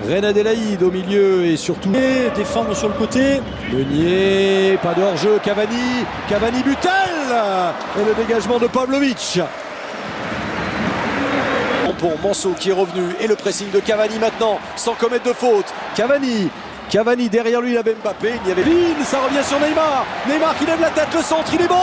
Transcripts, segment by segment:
Reine Adélaïde au milieu et surtout défendre sur le côté. Meunier, pas de hors-jeu, Cavani Butel et le dégagement de Pavlovic. Pour Manso qui est revenu et le pressing de Cavani maintenant sans commettre de faute. Cavani derrière lui, il avait Mbappé, il y avait Vine, ça revient sur Neymar qui lève la tête, le centre, il est bon.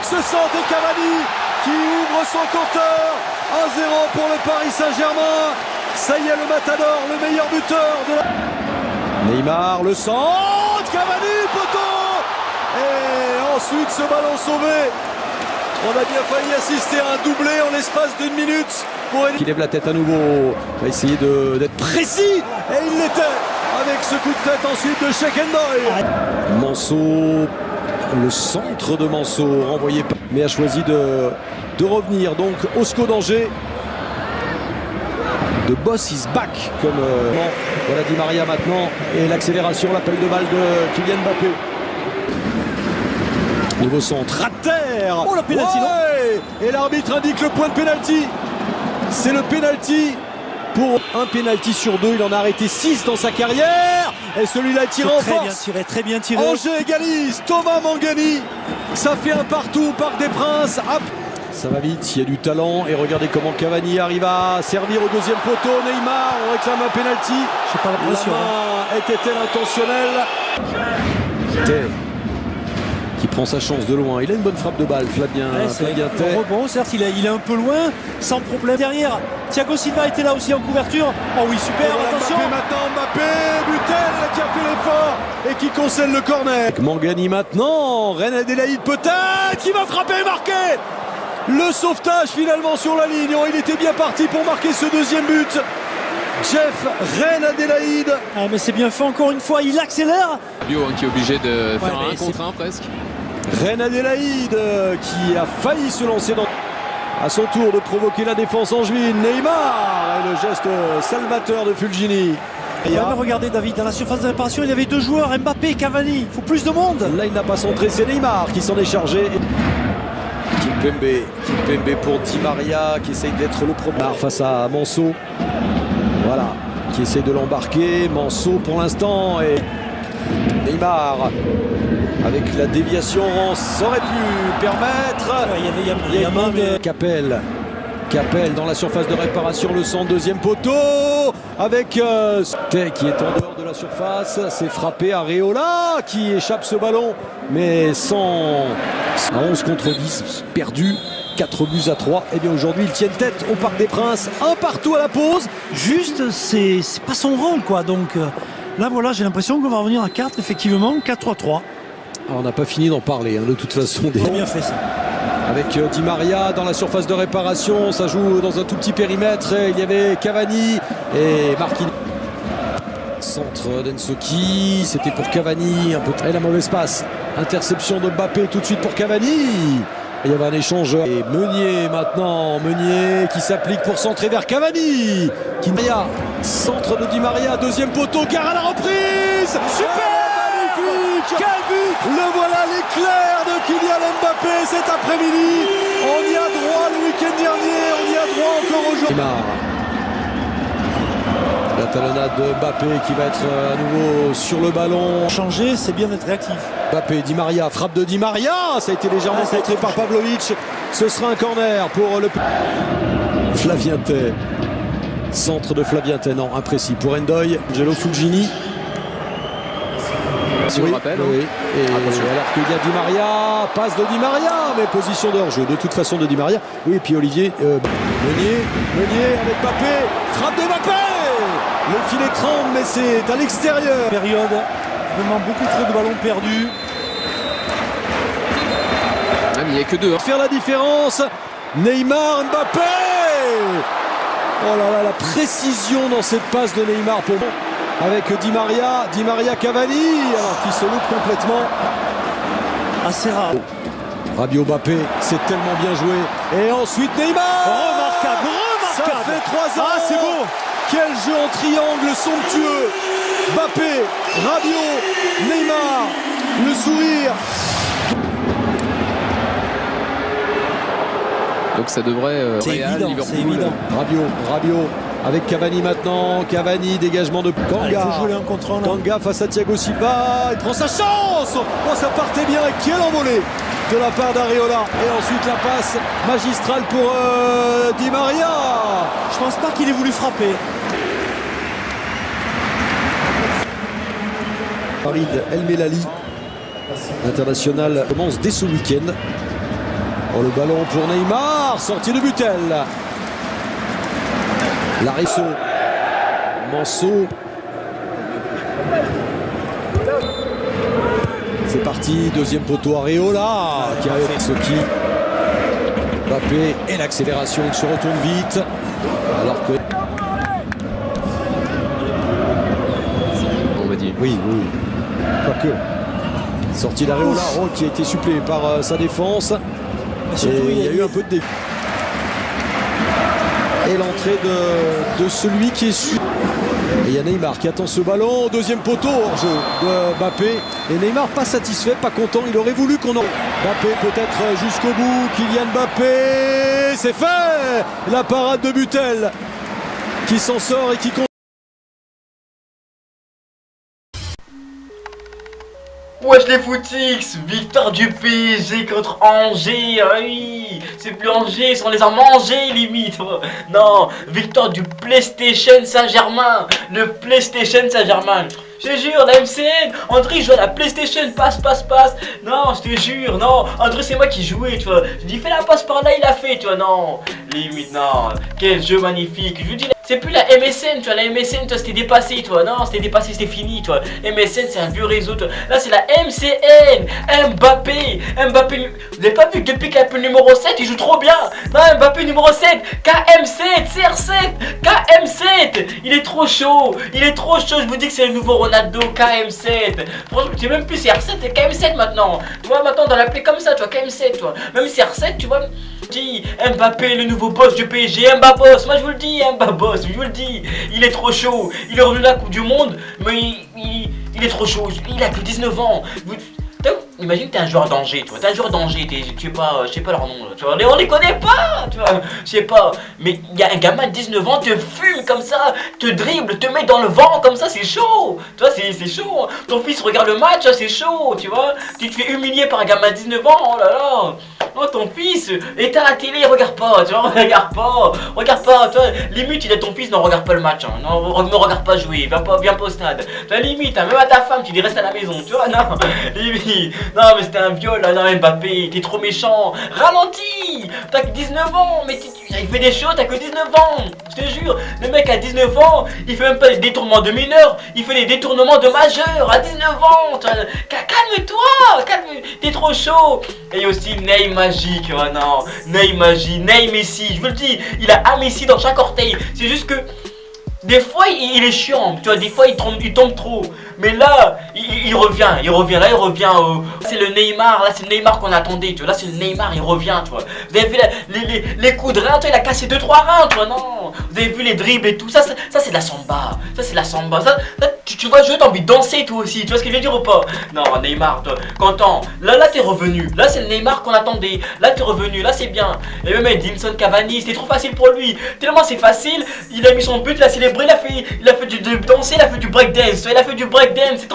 Ce centre et Cavani qui ouvre son compteur. 1-0 pour le Paris Saint-Germain. Ça y est, le Matador, le meilleur buteur de la... Neymar, le centre, Cavani, poteau. Et ensuite ce ballon sauvé. On a bien failli assister à un doublé en l'espace d'une minute. Qui lève la tête à nouveau, va essayer d'être précis, et il l'était avec ce coup de tête ensuite de Shekendoy. Manso, le centre de Manso, renvoyé par... mais a choisi de revenir donc au SCO d'Angers. The boss is back, comme voilà Di Maria maintenant, et l'accélération, l'appel de balle de Kylian Mbappé. Nouveau centre à terre. Oh, la pénalty, ouais. Et l'arbitre indique le point de pénalty. C'est le pénalty pour un pénalty sur 2. Il en a arrêté 6 dans sa carrière. Et celui-là est tiré en force. Très bien tiré. Angers égalise. Thomas Mangani. Ça fait un partout au Parc des Princes. Ça va vite, il y a du talent. Et regardez comment Cavani arrive à servir au deuxième poteau. Neymar, on réclame un pénalty. Je sais pas la pression. La main était-elle intentionnelle? Qui prend sa chance de loin. Il a une bonne frappe de balle, Flavien Tey. Bon, certes, il est un peu loin, sans problème. Derrière, Thiago Silva était là aussi en couverture. Oh oui, super, attention. Mbappé, Butel qui a fait l'effort et qui concède le corner. Mangani maintenant, Reine Adélaïde peut-être, qui va frapper et marquer. Le sauvetage finalement sur la ligne. Oh, il était bien parti pour marquer ce deuxième but. Jeff Reine Adélaïde. Ah, mais c'est bien fait encore une fois, il accélère. Fabio qui est obligé de faire un contre un presque. Reine Adélaïde qui a failli se lancer à son tour de provoquer la défense angevine. Neymar et le geste salvateur de Fulgini. Regardez David, dans la surface de réparation, il y avait deux joueurs, Mbappé et Cavani. Il faut plus de monde. Là, il n'a pas centré, c'est Neymar qui s'en est chargé. Kimpembe pour Di Maria qui essaye d'être le premier face à Manso. Voilà, qui essaye de l'embarquer. Manso pour l'instant et Neymar avec la déviation, ça aurait pu permettre. Il y a main de Capel dans la surface de réparation, le centre, deuxième poteau avec Tey qui est en dehors de la surface. C'est frappé à Areola qui échappe ce ballon, mais sans 11 contre 10 perdu. 4 buts à 3. Et bien aujourd'hui, ils tiennent tête au Parc des Princes. Un partout à la pause. Juste, c'est pas son rôle, quoi. Donc là, voilà, j'ai l'impression qu'on va revenir à 4, effectivement, 4-3-3. On n'a pas fini d'en parler, de toute façon. C'est bien fait, ça. Avec Di Maria dans la surface de réparation. Ça joue dans un tout petit périmètre. Il y avait Cavani et Marquinhos. Centre d'Ensoki. C'était pour Cavani. Un peu très la mauvaise passe. Interception de Mbappé tout de suite pour Cavani. Il y avait un échange. Et Meunier maintenant. Meunier qui s'applique pour centrer vers Cavani. Centre de Di Maria. Deuxième poteau. Car à la reprise. Super. Magnifique. Quel but. Le voilà, l'éclair de Kylian Mbappé cet après-midi. On y a droit le week-end dernier. On y a droit encore aujourd'hui. La talonnade de Mbappé qui va être à nouveau sur le ballon. Changer, c'est bien d'être réactif. Mbappé, Di Maria, frappe de Di Maria. Ça a été légèrement contré par Pavlovic. Ce sera un corner pour le Flavien Tey. Centre de Flavien Tey, non, imprécis pour Ndoye. Angelo Fulgini. Si on rappelle. Oui. Et alors qu'il y a Di Maria, passe de Di Maria, mais position de hors-jeu de toute façon de Di Maria. Oui, et puis Olivier, Meunier avec Mbappé, frappe de Mbappé. Le filet tremble, mais c'est à l'extérieur. Période, vraiment beaucoup trop de ballons perdus. Il n'y a que deux. Faire la différence, Neymar, Mbappé. Oh là là, la précision dans cette passe de Neymar pour avec Di Maria Cavani, alors qu'il se loupe complètement. Assez rare. Rabiot Mbappé, c'est tellement bien joué. Et ensuite Neymar. Remarquable. Ça fait 3 ans. Ah, c'est beau. Quel jeu en triangle somptueux. Mbappé, Rabiot, Neymar, le sourire. Donc ça devrait c'est évident, Liverpool. c'est évident. Rabiot avec Cavani maintenant. Cavani, dégagement de Il Kanga. faut jouer un contre un. Kanga face à Thiago Silva. Il prend sa chance. Oh, ça partait bien. Quelle envolée de la part d'Areola. Et ensuite la passe magistrale pour Di Maria. Je pense pas qu'il ait voulu frapper. Farid El Melali, international, commence dès ce week-end. Oh, le ballon pour Neymar, sortie de Butel. Larisso, Manso. C'est parti, deuxième poteau Areola qui a fait ce qui. Mbappé et l'accélération, il se retourne vite. Alors que. On va dire. Oui. Quoique. Sortie d'Areola, qui a été suppléé par sa défense. Surtout, il y a eu un peu de défi. Et l'entrée de celui qui est su. Et il y a Neymar qui attend ce ballon. Deuxième poteau hors jeu de Mbappé. Et Neymar pas satisfait, pas content. Il aurait voulu qu'on en. Mbappé peut-être jusqu'au bout. Kylian Mbappé. C'est fait. La parade de Butel qui s'en sort et qui compte. Wesh les footix, victoire du PSG contre Angers, ah oui, c'est plus Angers, ils sont les a mangés limite. Non, victoire du PlayStation Saint-Germain, le PlayStation Saint-Germain. Je te jure, la MCN, André joue à la PlayStation, passe. Non, je te jure, non, André c'est moi qui jouais, tu vois. Je dis fais la passe par là, il a fait, tu vois, non. Limite, non, quel jeu magnifique. Je vous dis, c'est plus la MSN, tu vois, la MSN, toi, c'était dépassé, tu vois. Non, c'était dépassé, c'était fini, tu vois. MSN, c'est un vieux réseau, tu vois. Là, c'est la MCN, Mbappé, vous avez pas vu que depuis qu'il a plus le numéro 7, il joue trop bien. Non, Mbappé numéro 7, KM7, CR7, KM7, il est trop chaud, je vous dis que c'est le nouveau Ronaldo, KM7. Franchement, c'est même plus CR7, c'est KM7 maintenant. Tu vois, maintenant, dans l'appeler comme ça, tu vois, KM7, tu vois. Même CR7, tu vois. Dis Mbappé, le nouveau boss du PSG, Mbaboss, moi je vous le dis, Mbaboss, je vous le dis, il est trop chaud, il est revenu de la Coupe du Monde, mais il est trop chaud, il a que 19 ans. Imagine que t'es un joueur d'Angers, tu vois, t'es un joueur d'Angers, tu sais pas leur nom, tu vois, on les connaît pas, tu vois, je sais pas, mais il y a un gamin de 19 ans, te fume comme ça, te dribble, te met dans le vent comme ça, c'est chaud, tu vois, c'est chaud, ton fils regarde le match, c'est chaud, tu vois, tu te fais humilier par un gamin de 19 ans, oh là là, oh ton fils, éteins la télé, regarde pas, tu vois, regarde pas, tu vois, limite il est ton fils, non regarde pas le match, hein, non, ne regarde pas jouer, viens pas au stade, tu vois, limite, hein, même à ta femme, tu dis reste à la maison, tu vois, non, limite. Non mais c'était un viol là, non Mbappé, t'es trop méchant. Ralentis. T'as que 19 ans, mais il fait des choses, t'as que 19 ans. Je te jure, le mec à 19 ans, il fait même pas des détournements de mineurs, il fait des détournements de majeurs à 19 ans. Calme-toi, t'es trop chaud. Et aussi Ney magique, oh non, Ney magie, Ney Messi, je vous le dis, il a un Messi dans chaque orteil. C'est juste que des fois il est chiant, tu vois, des fois il tombe trop. Mais là, il revient, c'est le Neymar, là c'est le Neymar qu'on attendait, tu vois, là c'est le Neymar, il revient, tu vois. Vous avez vu les coups de rein, tu vois, il a cassé 2-3 reins, tu vois, non. Vous avez vu les dribbles et tout, ça c'est de la samba, ça, tu vois jouer, t'as envie de danser toi aussi, tu vois ce que je veux dire ou pas? Non, Neymar, toi, content, là t'es revenu, là c'est le Neymar qu'on attendait, là t'es revenu, là c'est bien. Et même Edinson Cavani, c'était trop facile pour lui, tellement c'est facile, il a mis son but, il a célébré, il a fait du danser, il a fait du breakdance, c'est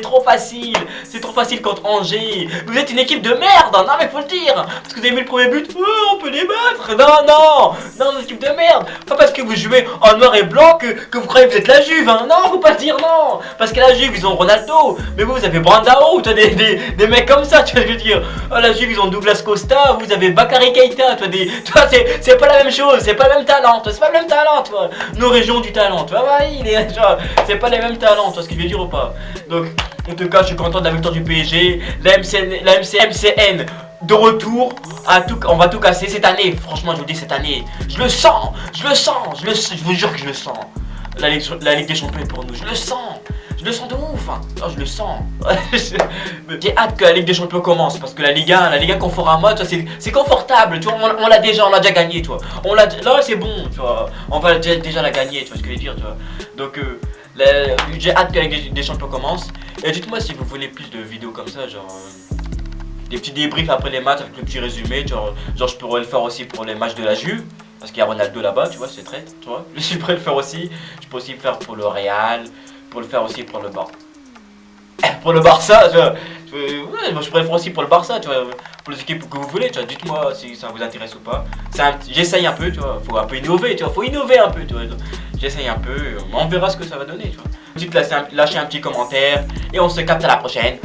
trop facile contre Angers. Vous êtes une équipe de merde, non mais faut le dire. Parce que vous avez mis le premier but, on peut les battre. Non, une équipe de merde. Pas parce que vous jouez en noir et blanc que vous croyez que vous êtes la Juve, hein. Non, faut pas le dire, non. Parce que la Juve, ils ont Ronaldo, mais vous avez Brandao, tu as des mecs comme ça, tu vois ce que je veux dire. La Juve, ils ont Douglas Costa, vous avez Bakary Keita, c'est pas la même chose, c'est pas le même talent, toi. Nos régions du talent, tu vois, c'est pas les mêmes talents, tu vois ce que je veux dire ou pas. Donc, en tout cas, je suis content de la victoire du PSG. La MCN de retour, on va tout casser cette année. Franchement, je vous dis cette année, je le sens, je vous jure que je le sens. La Ligue des Champions est pour nous, je le sens de ouf, hein. Oh, je le sens. J'ai hâte que la Ligue des Champions commence, parce que la Ligue 1 Conforama, c'est confortable, tu vois, on l'a déjà gagné, tu vois. Là c'est bon, tu vois, on va déjà la gagner, tu vois ce que je veux dire, tu vois. Donc j'ai hâte que la Ligue des Champions commence. Et dites-moi si vous voulez plus de vidéos comme ça, genre des petits débriefs après les matchs avec le petit résumé, genre je pourrais le faire aussi pour les matchs de la Juve. parce qu'il y a Ronaldo là-bas, tu vois, c'est très, tu vois. Je pourrais le faire aussi. Je peux aussi le faire pour le Real, pour le faire aussi pour le Barça. Pour le Barça, tu vois. Ouais, moi je pourrais le faire aussi pour le Barça, tu vois. Pour les équipes que vous voulez, tu vois. Dites-moi si ça vous intéresse ou pas. J'essaye un peu, tu vois. Faut un peu innover, tu vois. Faut innover un peu, tu vois. J'essaye un peu. On verra ce que ça va donner, tu vois. Lâchez un petit commentaire et on se capte à la prochaine.